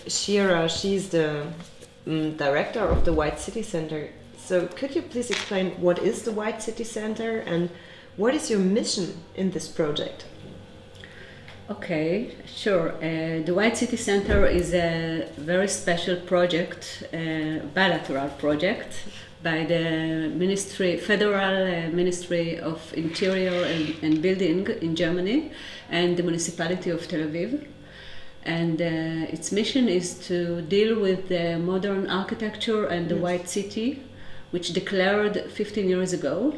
Shira. She's the director of the White City Center. So could you please explain what is the White City Center and what is your mission in this project? Okay, sure. The White City Center is a very special project, bilateral project by the Federal Ministry of Interior and Building in Germany and the municipality of Tel Aviv. And its mission is to deal with the modern architecture and the White City, which declared 15 years ago.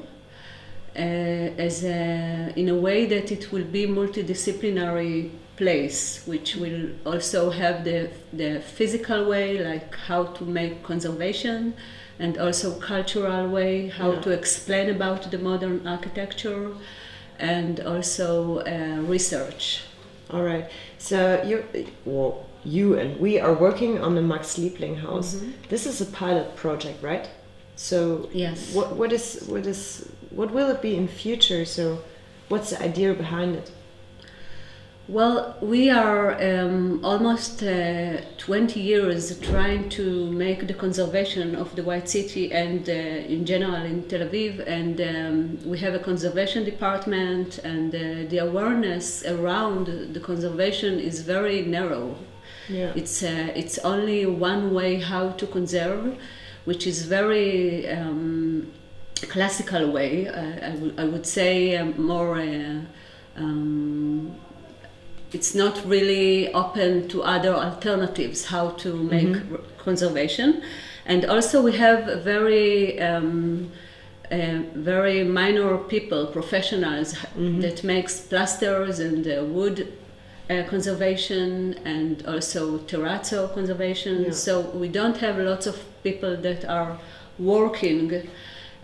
In a way that it will be multidisciplinary place, which will also have the physical way, like how to make conservation, and also cultural way, how to explain about the modern architecture, and also research. All right. So you and we are working on the Max-Liebling-House. This is a pilot project, right? So yes. What will it be in future? So what's the idea behind it? Well, we are almost 20 years trying to make the conservation of the White City and in general in Tel Aviv, and we have a conservation department, and the awareness around the conservation is very narrow. Yeah. It's only one way how to conserve, which is very classical way. I would say more. It's not really open to other alternatives how to make conservation, and also we have very minor people, professionals that makes plasters and wood conservation and also terrazzo conservation. Yeah. So we don't have lots of people that are working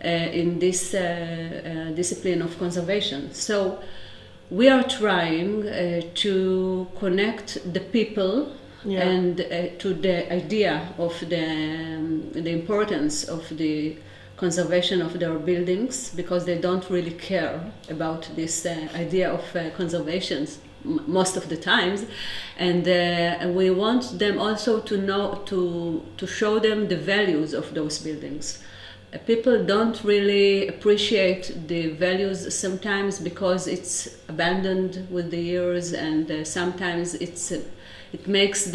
in this discipline of conservation. So we are trying to connect the people and to the idea of the importance of the conservation of their buildings, because they don't really care about this idea of conservation most of the times, and we want them also to know to show them the values of those buildings. People don't really appreciate the values sometimes because it's abandoned with the years, and sometimes it makes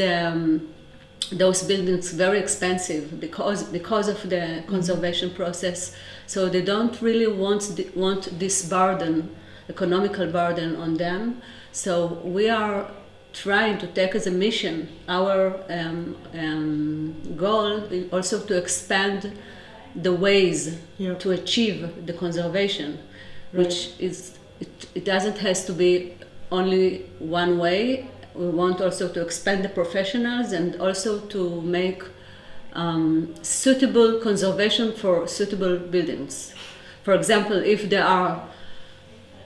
those buildings very expensive because of the conservation process. So they don't really want this burden, economical burden on them. So we are trying to take as a mission our goal also to expand the ways to achieve the conservation, which is it doesn't has to be only one way. We want also to expand the professionals and also to make suitable conservation for suitable buildings. For example, if there are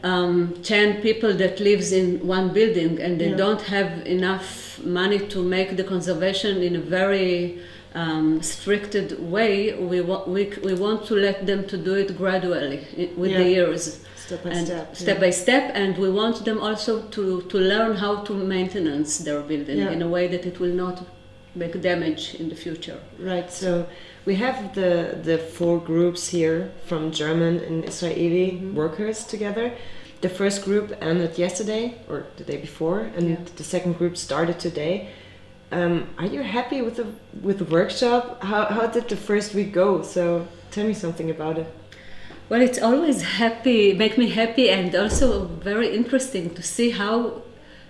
10 people that lives in one building and they don't have enough money to make the conservation in a very stricted way, we want to let them to do it gradually with the years, step by step, and we want them also to learn how to maintenance their building in a way that it will not make damage in the future. Right. So we have the 4 groups here from German and Israeli workers together. The first group ended yesterday or the day before, and the second group started today. Are you happy with the workshop? How did the first week go? So tell me something about it. Well, it's always make me happy, and also very interesting to see how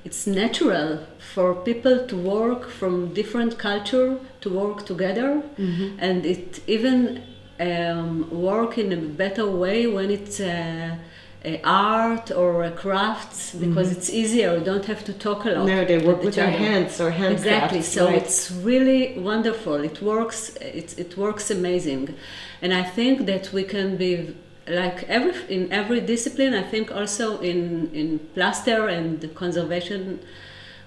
it's natural for people to work from different culture to work together, and it even work in a better way when it's art or crafts, because it's easier. You don't have to talk a lot. No, they work with their hands or handcrafts. Exactly. So it's really wonderful. It works. It works amazing, and I think that we can be like in every discipline. I think also in plaster and conservation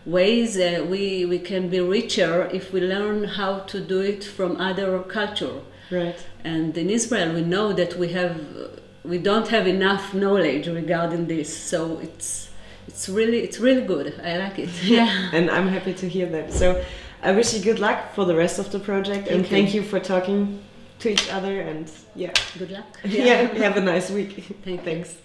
ways, we can be richer if we learn how to do it from other culture. Right. And in Israel, we know that we don't have enough knowledge regarding this, so it's really good. I like it. And I'm happy to hear that. So I wish you good luck for the rest of the project, and thank you for talking to each other. And good luck. Yeah, have a nice week. Thanks.